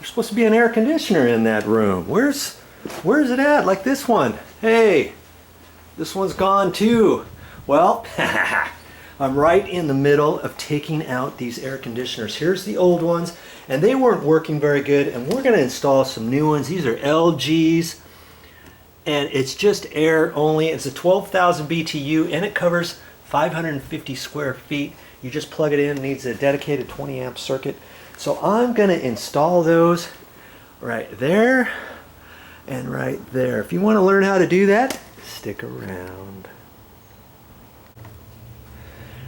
supposed to be an air conditioner in that room. Where's it at? Like this one. Hey, this one's gone too. Well, I'm right in the middle of taking out these air conditioners. Here's the old ones, and they weren't working very good, and we're going to install some new ones. These are LGs, and it's just air only. It's a 12,000 BTU, and it covers 550 square feet. You just plug it in. It needs a dedicated 20 amp circuit. So I'm going to install those right there and right there. If you want to learn how to do that, stick around.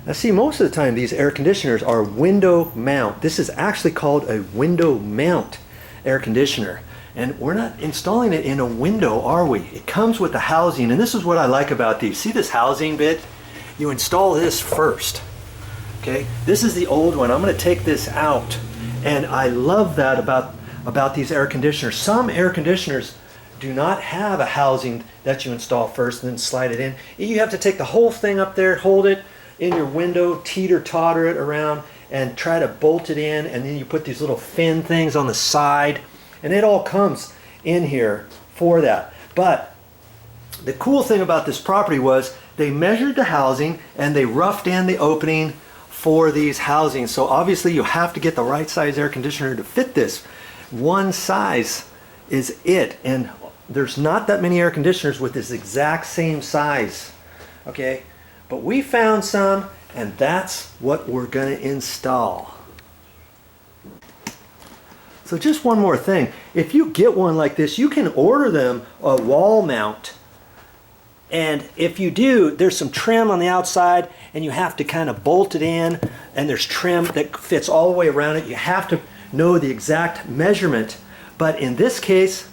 Now see, most of the time these air conditioners are window mount. This is actually called a window mount air conditioner. And we're not installing it in a window, are we? It comes with the housing, and this is what I like about these. See this housing bit? You install this first. Okay, this is the old one. I'm going to take this out, and I love that about these air conditioners. Some air conditioners do not have a housing that you install first and then slide it in. You have to take the whole thing up there, hold it in your window, teeter-totter it around, and try to bolt it in, and then you put these little fin things on the side, and it all comes in here for that. But the cool thing about this property was they measured the housing and they roughed in the opening for these housings. So obviously you have to get the right size air conditioner to fit this. One size is it, and there's not that many air conditioners with this exact same size. Okay, but we found some, and that's what we're going to install. So just one more thing, if you get one like this, you can order them a wall mount. And if you do, there's some trim on the outside, and you have to kind of bolt it in, and there's trim that fits all the way around it. You have to know the exact measurement. But in this case,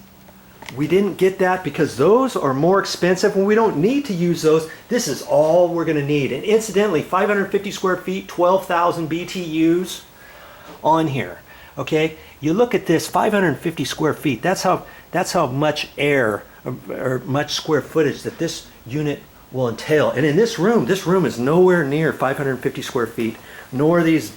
we didn't get that because those are more expensive, and we don't need to use those. This is all we're going to need. And incidentally, 550 square feet, 12,000 BTUs on here. Okay, you look at this, 550 square feet. That's how much air or much square footage that this unit will entail. And in this room is nowhere near 550 square feet, nor these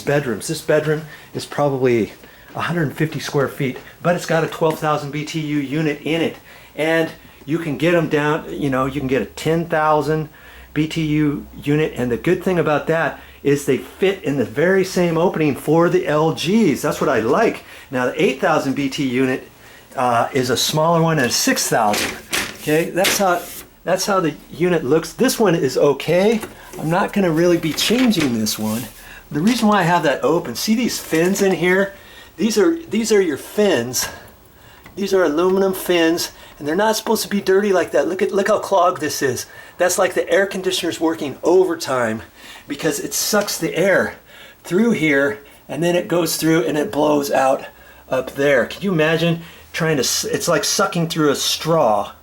bedrooms. This bedroom is probably 150 square feet, but it's got a 12,000 BTU unit in it. And you can get them down, you know, you can get a 10,000 BTU unit, and the good thing about that is they fit in the very same opening for the LGs. That's what I like. Now the 8,000 BT unit is a smaller one and 6,000. Okay, that's how the unit looks. This one is okay. I'm not going to really be changing this one. The reason why I have that open, see these fins in here? These are your fins. These are aluminum fins, and they're not supposed to be dirty like that. Look how clogged this is. That's like the air conditioner's working overtime because it sucks the air through here, and then it goes through and it blows out up there. Can you imagine trying to, it's like sucking through a straw,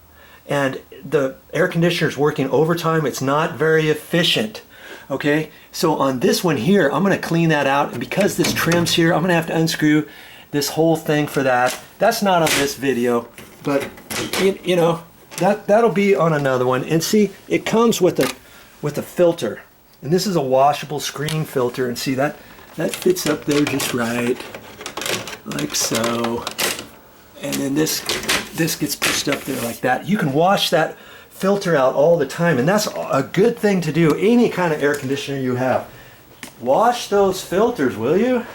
and the air conditioner's working overtime. It's not very efficient. Okay, so on this one here, I'm going to clean that out, and because this trim's here, I'm going to have to unscrew this whole thing for that. That's not on this video, but you know, that'll be on another one. And see, it comes with a filter, and this is a washable screen filter, and see that fits up there just right, like so. And then this gets pushed up there like that. You can wash that filter out all the time, and that's a good thing to do. Any kind of air conditioner you have, wash those filters, will you?